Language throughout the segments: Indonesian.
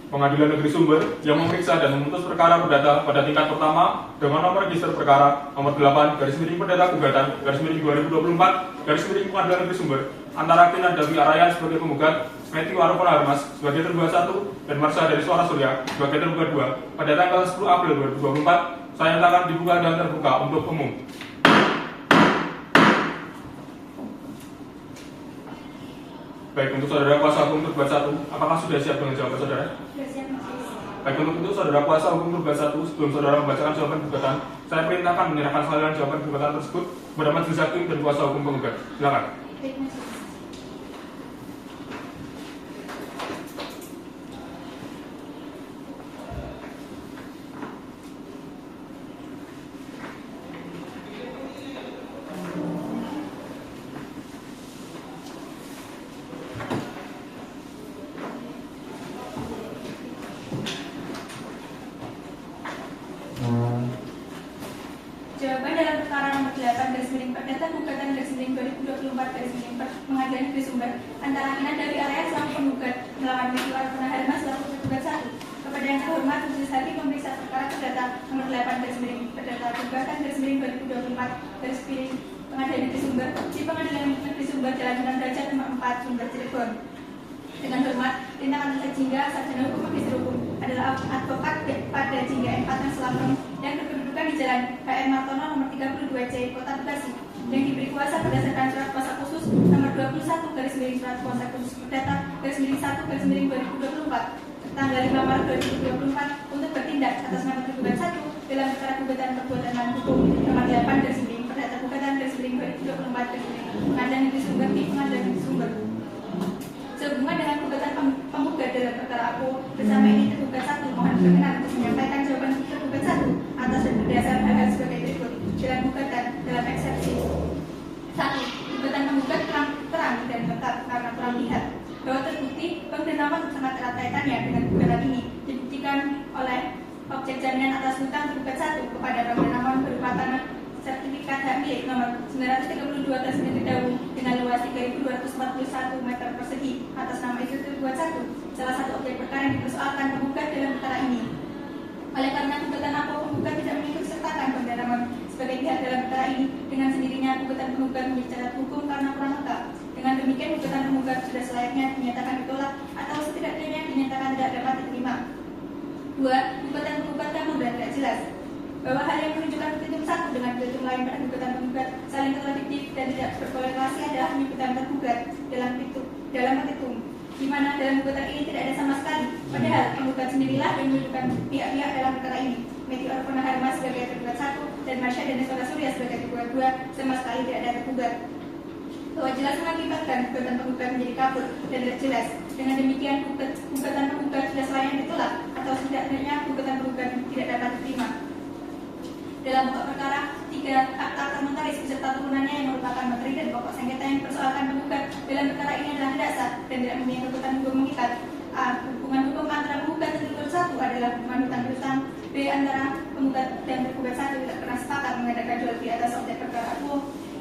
Pengadilan Negeri Sumber yang memeriksa dan memutus perkara perdata pada tingkat pertama dengan nomor register perkara nomor 8 perdata gugatan 2024 Pengadilan Negeri Sumber antara Tina Dawi Arayan sebagai penggugat, Matthew Arifona Harmas sebagai tergugat 1 dan Marsha dari Suara Surya sebagai tergugat 2 pada tanggal 10 April 2024 saya nyatakan dibuka dan terbuka untuk umum. Baik, untuk saudara kuasa hukum tergugat 1, apakah sudah siap dengan jawaban saudara? Baik, untuk itu saudara kuasa hukum tergugat 1, sebelum saudara membacakan jawaban gugatan, saya perintahkan menyerahkan salinan jawaban gugatan tersebut kepada majelis hakim dan kuasa hukum penggugat. Silakan. Jawaban dalam perkara nomor 8 perdata gugatan 2024 Pengadilan Negeri Sumber antara Tina Dawi Arayan selaku penggugat melawan Matthew Arifona Harmas selaku tergugat 1 kepada yang terhormat majelis hakim memeriksa perkara perdata nomor 8 perdata gugatan 2024 Pengadilan Negeri Sumber di Pengadilan Negeri Sumber Jalan Sunan Derajat nomor 4 Sumber Cirebon. Dengan hormat, tindakan atas Jingga sarjana hukum magister hukum adalah advokat pada Jingga M4 yang selamat dan berkedudukan di Jalan HM Martono nomor 32C Kota Bekasi yang diberi kuasa berdasarkan surat kuasa khusus nomor 21 surat kuasa khusus perdata 1 2024 tanggal 5 Maret 2024 untuk bertindak atas nama tergugat 1 dalam perkara gugatan perbuatan melawan hukum nomor 8 perdata gugatan 2024 Pengadilan Negeri Sumber di Pengadilan Negeri Sumber. Sehubungan dengan gugatan penggugat dalam perkara aku bersama ini tergugat 1 mohon berkenan untuk menyampaikan jawaban tergugat 1 atas dan berdasar hal sebagai berikut dalam gugatan dalam eksepsi 1. Gugatan penggugat terang dan tetap karena kurang lihat bahwa terbukti pemberitahuan sangat erat kaitannya dengan gugatan ini dibuktikan oleh objek jaminan atas hutang tergugat 1 kepada pemberitahuan berupa tanah sertifikat hak milik nomor 932 Dawu dengan luas 3.241 meter persegi atas nama itu tergugat 1 salah satu objek perkara yang dipersoalkan penggugat dalam perkara ini. Oleh karena gugatan aku penggugat tidak mengikut sertakan pemberitahuan sebagai pihak dalam perkara ini, dengan sendirinya gugatan penggugat menjadi cacat hukum karena kurang lengkap. Dengan demikian gugatan penggugat sudah selayaknya dinyatakan ditolak atau setidaknya dinyatakan tidak dapat diterima. 2. Gugatan penggugat kamu dan tidak jelas bahwa hal yang menunjukkan petitum 1 dengan petitum lain pada gugatan penggugat saling kontradiktif dan tidak berkorelasi adalah penyebutan tergugat dalam petitum, di mana dalam gugatan ini tidak ada sama sekali. Padahal penggugat sendirilah yang menunjukkan pihak-pihak dalam perkara ini. Matthew Arifona Harmas sebagai tergugat 1 dan Marsha dan Suara Surya sebagai tergugat 2 sama sekali tidak ada tergugat. Bahwa jelas mengakibatkan gugatan penggugat menjadi kabur dan tidak jelas. Dengan demikian gugatan penggugat sudah selayaknya ditolak atau setidaknya gugatan penggugat tidak dapat diterima. Dalam pokok perkara 3 akta notaris beserta turunannya yang merupakan materi dan pokok sengketa yang dipersoalkan penggugat dalam perkara ini adalah tidak sah dan tidak mempunyai kekuatan hukum mengikat. A. Hubungan hukum antara penggugat dan tergugat 1 adalah hubungan hutang piutang. B. Antara penggugat dan tergugat 1 tidak pernah sepakat mengadakan jual beli atas objek perkara aku.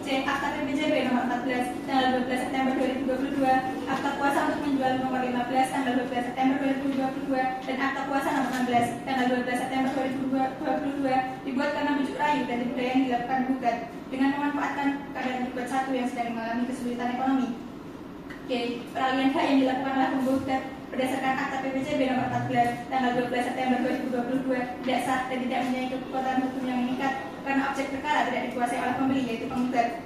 C. Akta PPJB nomor 14 tanggal 12 September 2022, akta kuasa untuk menjual nomor 15 tanggal 12 September 2022 dan akta kuasa nomor 16 tanggal 12 September 2022 dibuat karena bujuk rayu dan budaya yang dilakukan gugat dengan memanfaatkan keadaan tergugat 1 yang sedang mengalami kesulitan ekonomi. D. Peralihan hak yang dilakukan oleh penggugat berdasarkan akta PPJB nomor 14 tanggal 12 September 2022 tidak sah dan tidak mempunyai kekuatan hukum yang mengikat karena objek perkara tidak dikuasai oleh pembeli yaitu penggugat.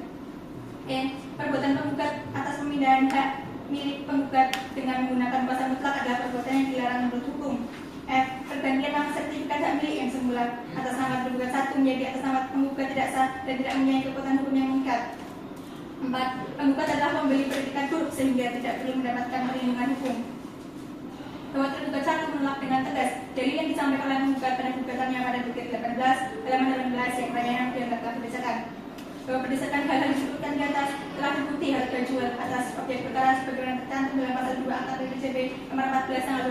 E. Perbuatan penggugat atas pemindahan hak milik penggugat dengan menggunakan kuasa mutlak adalah perbuatan yang dilarang menurut hukum. F. Pergantian nama sertifikat hak milik yang semula atas nama tergugat 1 menjadi atas nama penggugat tidak sah dan tidak mempunyai kekuatan hukum yang mengikat. 4. Penggugat adalah pembeli predikat buruk sehingga tidak perlu mendapatkan perlindungan hukum. Bahwa tergugat 1 menolak dengan tegas dalil yang disampaikan oleh penggugat pada gugatannya pada buku 18 halaman 18 yang lainnya dianggap telah dibacakan. Bahwa berdasarkan hal-hal disebutkan di atas telah terbukti harga jual atas objek perkara sebagaimana tercantum dalam pasal 2 akta PPJB nomor 14 tanggal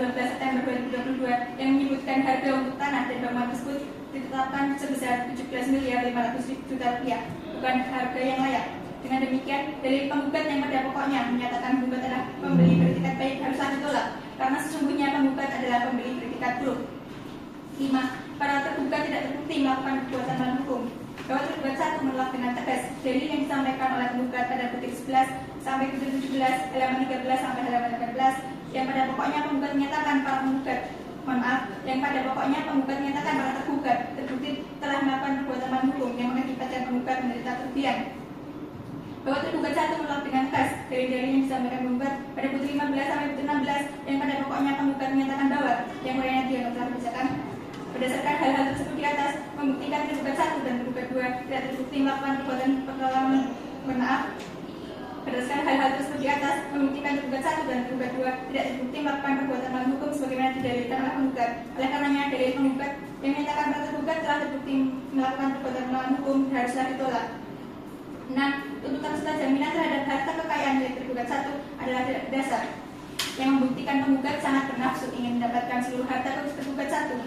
12 September 2022 yang menyebutkan harga untuk tanah dan bangunan tersebut ditetapkan sebesar 17.500.000.000 rupiah, bukan harga yang layak. Dengan demikian, dalil penggugat yang pada pokoknya menyatakan penggugat adalah pembeli beretikat baik haruslah ditolak, karena sesungguhnya penggugat adalah pembeli beretikat buruk. 5. Para tergugat tidak terbukti melakukan perbuatan melawan hukum. Bahwa tergugat 1 menolak dengan tegas dalil yang disampaikan oleh penggugat pada butir 11 sampai butir 17, halaman 13 sampai halaman 18, yang pada pokoknya penggugat menyatakan yang pada pokoknya penggugat menyatakan para tergugat terbukti telah melakukan perbuatan melawan hukum yang mengakibatkan penggugat menderita kerugian. Bahwa tergugat 1 menolak dengan tegas dari dalil yang disampaikan penggugat pada butir 15 sampai butir 16, yang pada pokoknya penggugat menyatakan bahwa yang uraiannya dia telah dibacakan. Berdasarkan hal-hal tersebut di atas, membuktikan tergugat 1 dan tergugat 2 tidak terbukti melakukan perbuatan perlawanan. Berdasarkan hal-hal tersebut di atas, membuktikan tergugat 1 dan tergugat 2 tidak terbukti melakukan perbuatan melawan hukum sebagaimana didalilkan oleh penggugat. Oleh karenanya, dalil penggugat yang menyatakan para tergugat telah terbukti melakukan perbuatan melawan hukum haruslah ditolak. 6. Tuntutan serta jaminan terhadap harta kekayaan milik tergugat 1 adalah dasar yang membuktikan penggugat sangat bernafsu ingin mendapatkan seluruh harta tergugat 1.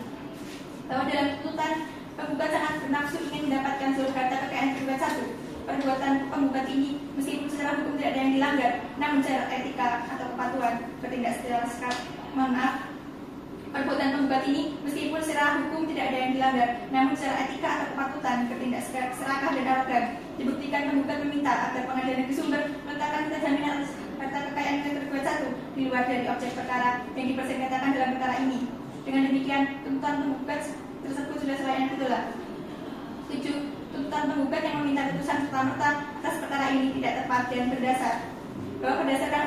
Bahwa dalam tuntutan penggugat sangat bernafsu ingin mendapatkan seluruh harta kekayaan tergugat 1. Perbuatan penggugat ini meskipun secara hukum tidak ada yang dilanggar, namun secara etika atau kepatuhan bertindak secara perbuatan penggugat ini meskipun secara hukum tidak ada yang dilanggar, namun secara etika atau kepatuhan bertindak serakah dan arogan. Dibuktikan penggugat meminta agar pengadilan negeri Sumber meletakkan jaminan atas harta kekayaan milik tergugat 1 di luar dari objek perkara yang dipersengketakan dalam perkara ini. Dengan demikian, tuntutan penggugat tersebut sudah selayaknya ditolak. 7. Tuntutan penggugat yang meminta putusan serta-merta atas perkara ini tidak tepat dan berdasar. Bahwa berdasarkan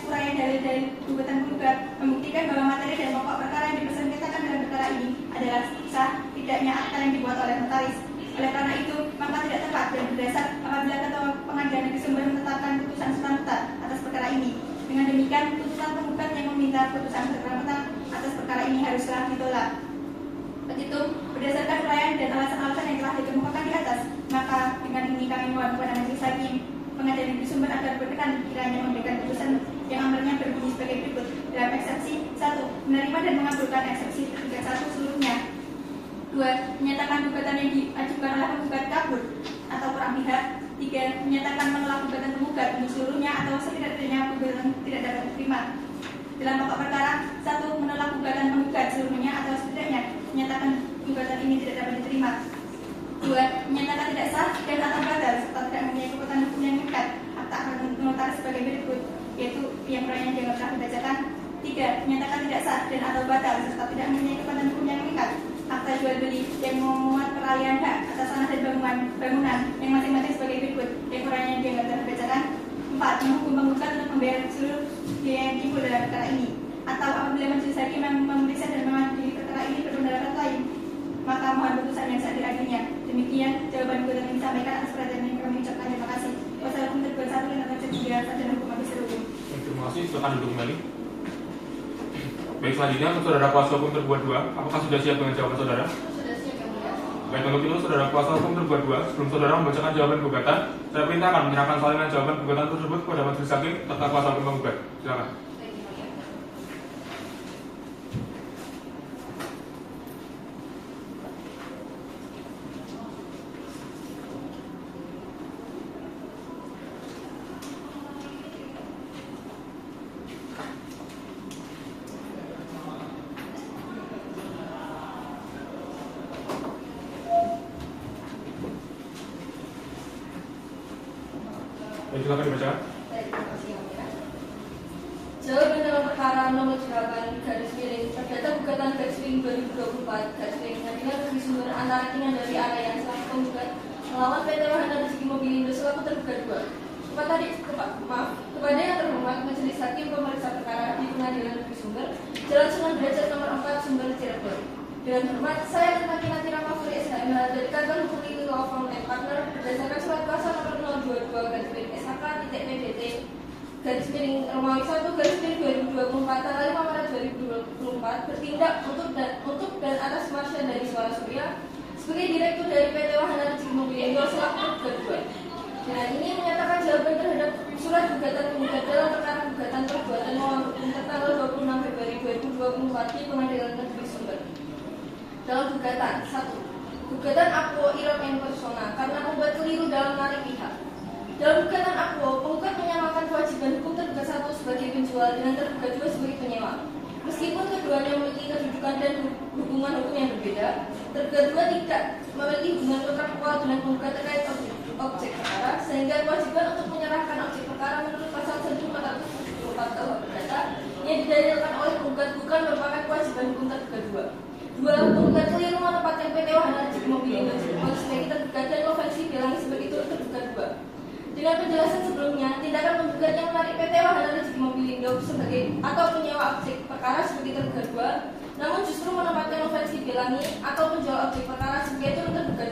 uraian dalil-dalil gugatan penggugat membuktikan bahwa materi dan pokok perkara yang dipersengketakan dalam perkara ini adalah sah tidaknya akta yang dibuat oleh notaris. Oleh karena itu, maka tidak tepat dan berdasar apabila Ketua Pengadilan Negeri Sumber menetapkan putusan serta-merta atas perkara ini. Dengan demikian, tuntutan penggugat yang meminta putusan serta-merta atas perkara ini haruslah ditolak. Petitum, berdasarkan uraian dan alasan-alasan yang telah dikemukakan di atas, maka dengan ini kami mohon kepada Majelis Hakim Pengadilan Negeri Sumber agar berkenan kiranya memberikan putusan yang amarnya berbunyi sebagai berikut. Dalam eksepsi 1, menerima dan mengabulkan eksepsi tergugat 1 seluruhnya. 2. Menyatakan gugatan yang diajukan oleh penggugat kabur atau kurang pihak. 3. Menyatakan menolak gugatan penggugat untuk seluruhnya atau setidak-tidaknya gugatan tidak dapat diterima. Dalam pokok perkara, 1. Menolak gugatan penggugat seluruhnya atau setidaknya menyatakan gugatan ini tidak dapat diterima. 2. Menyatakan tidak sah dan atau batal serta tidak mempunyai kekuatan hukum yang mengikat. Akta akan notaris sebagai berikut, yaitu yang uraian yang telah dibacakan. 3. Menyatakan tidak sah dan atau batal serta tidak mempunyai kekuatan hukum yang mengikat. Akta jual beli yang memuat peralihan hak atas tanah dan bangunan yang masing-masing sebagai berikut, yang uraian yang telah dibacakan. 4. Menghukum penggugat untuk membayar seluruh biaya yang timbul dalam perkara ini. Atau apabila Majelis Hakim yang memeriksa dan mengadili perkara ini berpendapat lain, maka mohon putusan yang seadil-adilnya. Demikian jawaban gugatan yang disampaikan atas perhatian yang kami ucapkan. Terima kasih. Wassalamualaikum warahmatullahi wabarakatuh. Dan hukum habis terhubung. Terima kasih. Silakan duduk kembali. Baik, selanjutnya untuk saudara kuasa hukum tergugat 2, apakah sudah siap dengan jawaban saudara? Sudah siap, Yang Mulia. Baik, untuk itu saudara kuasa hukum tergugat 2, sebelum saudara membacakan jawaban gugatan, saya perintahkan menyerahkan salinan jawaban gugatan tersebut kepada Majelis Hakim serta kuasa hukum penggugat. Silakan. Baik, Yang Mulia. Baik, silakan dibacakan. Baik, terima kasih, Yang Mulia. Jawaban dalam perkara nomor 8 garis miring perdata gugatan garis miring 2024 garis miring Pengadilan Negeri Sumber antara Kinan dari area selaku penggugat melawan PT Wahana Rezeki Mobilindo selaku tergugat 2. Kepada yang terhormat Majelis Hakim Pemeriksa Perkara di Pengadilan Negeri Sumber, Jalan Sunan Derajat nomor 4 Sumber Cirebon. Dengan hormat, saya dan Makinati Ramafuri SHM dari Kantor Hukum Legal Law Firm and Partner berdasarkan surat kuasa nomor 022 garis miring SHK.PDT garis miring Romawi 1 garis miring 2024 tanggal 5 Maret 2024 bertindak untuk dan atas Marsha dari Suara Surya sebagai Direktur dari PT Wahana Rezeki Mobilindo selaku tergugat 2. Dengan ini menyatakan jawaban terhadap surat gugatan penggugat dalam perkara gugatan perbuatan melawan hukum tertanggal 26 Februari 2024 di Pengadilan Negeri Sumber. Dalam gugatan 1. Gugatan Aquo Irom en persona karena membuat keliru dalam menarik pihak. Dalam gugatan aku, penggugat menyamakan kewajiban hukum tergugat 1 sebagai penjual dengan tergugat 2 sebagai penyewa. Meskipun keduanya memiliki kedudukan dan hubungan hukum yang berbeda, tergugat 2 tidak memiliki hubungan kontraktual dengan penggugat terkait objek perkara, sehingga kewajiban untuk menyerahkan objek perkara menurut pasal 1474 KUH Perdata yang didalilkan oleh penggugat bukan merupakan kewajiban hukum tergugat 2. Penggugat keliru menempatkan PT Wahana Rezeki Mobilindo sebagai tergugat dan Novensi Belangi sebagai turut tergugat 2. Dengan penjelasan sebelumnya, tindakan penggugat yang menarik PT Wahana Rezeki Mobilindo sebagai atau penyewa objek perkara sebagai tergugat 2, namun justru menempatkan Novensi Belangi atau penjual objek perkara sebagai turut tergugat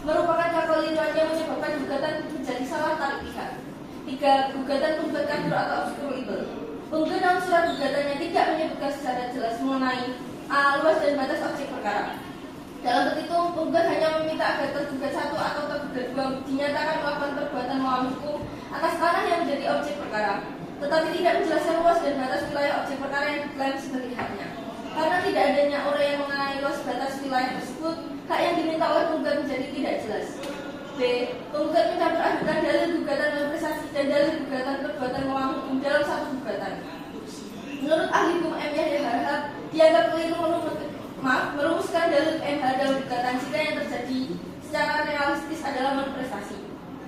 2, merupakan kekeliruan yang menyebabkan gugatan menjadi salah tarik pihak. 3. Gugatan penggugat kabur atau obscurable. Penggugat dalam surat gugatannya tidak menyebutkan secara jelas mengenai luas dan batas objek perkara. Dalam petitum, penggugat hanya meminta agar tergugat 1 atau tergugat 2 dinyatakan melakukan perbuatan melawan hukum atas tanah yang menjadi objek perkara, tetapi tidak menjelaskan luas dan batas wilayah objek perkara yang diklaim sebagai haknya. Karena tidak adanya uraian mengenai luas batas wilayah tersebut, hak yang diminta oleh penggugat menjadi tidak jelas. B. Penggugat mencampur adukan dalil gugatan malversasi dan dalil gugatan perbuatan melawan hukum dalam satu gugatan. Menurut ahli hukum M. Yahya Harhab, dianggap keliru merumuskan dalil MH dalam gugatan jika yang terjadi secara realistis adalah malversasi.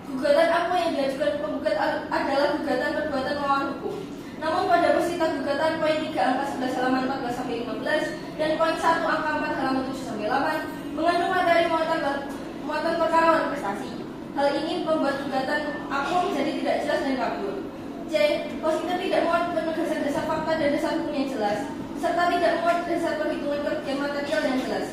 Gugatan apa yang diajukan penggugat adalah gugatan perbuatan melawan hukum. Namun pada peserta gugatan poin 3 angka 11 halaman 14 sampai 15 dan poin 1 angka 4 halaman 7 sampai 8 mengandung materi muatan perkara malversasi. Hal ini membuat gugatan aku menjadi tidak jelas dan kabur. C. Positif tidak muat penegasan dasar fakta dan dasar hukum yang jelas, serta tidak muat dasar perhitungan kerugian material yang jelas.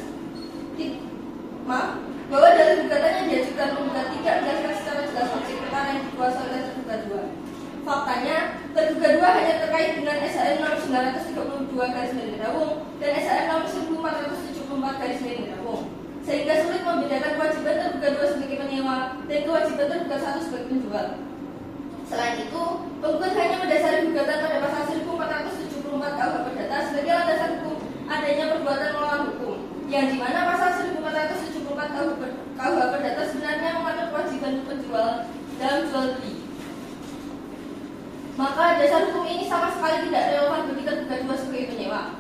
Bahwa dalil gugatan yang diajukan penggugat tidak menjelaskan secara jelas objek perkara yang dikuasai oleh tergugat 2. Faktanya, tergugat 2 hanya terkait dengan SHM nomor 932 garis miring Rawung dan SHM nomor 1474 garis miring Rawung, sehingga sulit membedakan kewajiban tergugat 2 sebagai penyewa dan kewajiban tergugat 1 sebagai penjual. Selain itu, penggugat hanya mendasari gugatan pada pasal 1474 KUH Perdata sebagai landasan hukum adanya perbuatan melawan hukum, yang dimana pasal 1474 KUH Perdata sebenarnya mengatur kewajiban penjual dalam jual beli. Maka dasar hukum ini sama sekali tidak relevan bagi tergugat 2 sebagai penyewa.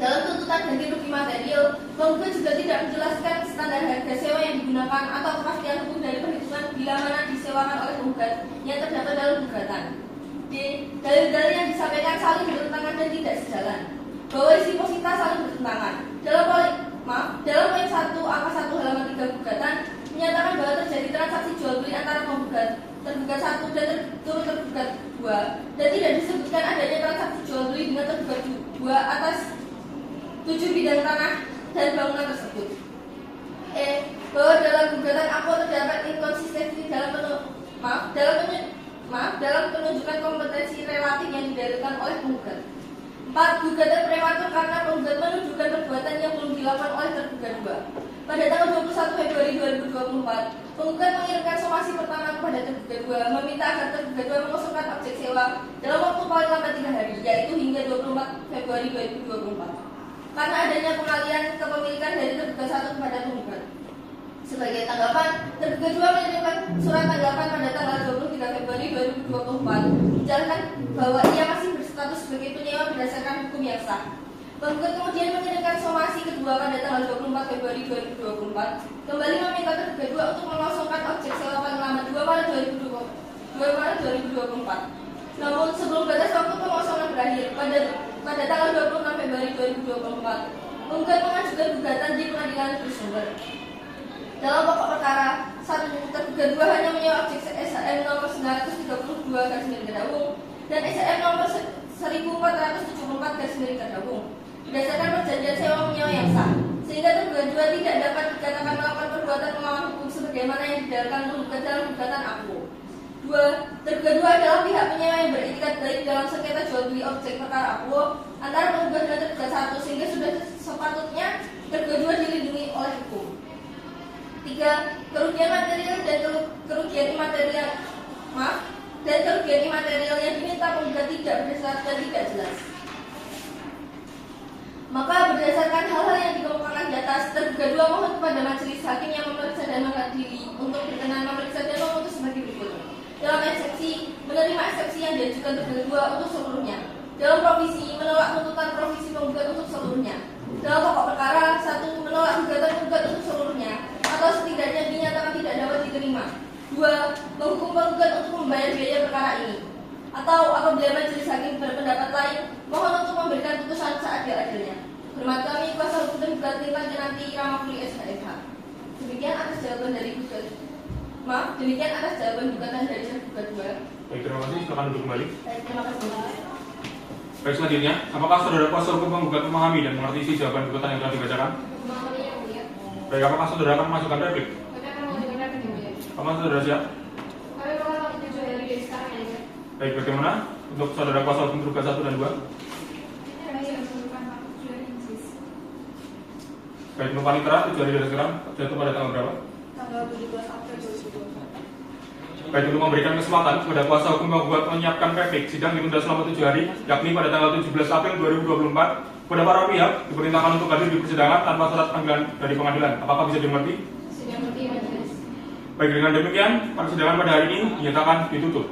Dalam tuntutan ganti rugi material, penggugat juga tidak menjelaskan standar harga sewa yang digunakan atau kepastian hukum dari perhitungan bila mana disewakan oleh penggugat yang terdapat dalam gugatan. D. Dalil-dalil yang disampaikan saling bertentangan dan tidak sejalan. Bahwa isi posita saling bertentangan. Dalam poin 1 angka 1 halaman 3 gugatan menyatakan bahwa terjadi transaksi jual beli antara tergugat 1 dan tergugat 2 dan tidak disebutkan adanya transaksi jual beli dengan tergugat 2 atas 7 bidang tanah dan bangunan tersebut. E. Bahwa dalam gugatan aku terdapat inkonsistensi dalam penunjukan kompetensi relatif yang didalilkan oleh penggugat. 4. Gugatan prematur karena penggugat menunjukkan perbuatan yang belum dilakukan oleh tergugat 2. Pada tanggal 21 Februari 2024, penggugat mengirimkan somasi pertama kepada tergugat 2 meminta agar tergugat 2 mengosongkan objek sewa dalam waktu paling lambat 3 hari, yaitu hingga 24 Februari 2024. Karena adanya pengalian kepemilikan dari tergugat 1 kepada penggugat. Sebagai tanggapan, tergugat 2 mengirimkan surat tanggapan pada tanggal 23 Februari 2024 menjelaskan bahwa ia masih berstatus sebagai penyewa berdasarkan hukum yang sah. Penggugat kemudian mengirimkan somasi kedua pada tanggal 24 Februari 2024 kembali meminta tergugat 2 untuk mengosongkan objek sewa paling lama 2 Maret 2024. Namun sebelum batas waktu pengosongan berakhir pada tanggal 26 Februari 2024, penggugat mengajukan gugatan di Pengadilan Negeri Sumber. Dalam pokok perkara, tergugat 2 hanya menyewa objek SHM nomor 932 garis miring Kedawung dan SHM nomor 1474 garis miring Kedawung berdasarkan perjanjian sewa menyewa yang sah, sehingga tergugat 2 tidak dapat dikatakan melakukan perbuatan melawan hukum sebagaimana yang didalilkan penggugat dalam gugatan aku. 2. Tergugat 2 adalah pihak penyewa yang beretikat baik dalam sengketa jual beli objek perkara aku antara penggugat dan tergugat 1, sehingga sudah sepatutnya tergugat 2 dilindungi oleh hukum. 3. Kerugian material dan kerugian imaterial yang diminta penggugat tidak berdasar dan tidak jelas. Maka berdasarkan hal-hal yang dikemukakan di atas, tergugat 2 mohon kepada majelis hakim yang memeriksa dan mengadili untuk berkenan memeriksa dan memutus sebagai berikut. menerima eksepsi yang diajukan tergugat 2 untuk seluruhnya. Dalam provisi, menolak tuntutan provisi penggugat untuk seluruhnya. Dalam pokok perkara, 1. Menolak gugatan penggugat untuk seluruhnya, atau setidaknya dinyatakan tidak dapat diterima. 2. Menghukum penggugat untuk membayar biaya perkara ini. Atau apabila majelis hakim berpendapat lain, mohon untuk memberikan putusan seadil-adilnya. Hormat kami, kuasa hukum tergugat Tirta Kinanti Ramapuri SHFH. Demikian atas jawaban dari demikian atas jawaban gugatan dari tergugat 2. Baik, terima kasih. Silakan duduk kembali. Baik, terima kasih. Baik, selanjutnya, apakah saudara kuasa hukum penggugat memahami dan mengerti isi jawaban gugatan yang telah dibacakan? Memahami yang mulia. Baik, apakah saudara akan memasukkan replik? Kami akan mengajukan replik yang mulia. Apakah saudara siap? Kami mengalami 7 hari dari sekarang ya. Baik, bagaimana untuk saudara kuasa hukum tergugat 1 dan 2? Baik, untuk panitera 7 hari dari sekarang jatuh pada tanggal berapa? Tanggal 17 April 2020. Baik, untuk memberikan kesempatan kepada kuasa hukum penggugat menyiapkan replik, sidang ditunda selama 7 hari, yakni pada tanggal 17 April 2024. Kepada para pihak diperintahkan untuk hadir di persidangan tanpa syarat panggilan dari pengadilan. Apakah bisa dimengerti? Sudah mengerti majelis. Baik, dengan demikian persidangan pada hari ini dinyatakan ditutup.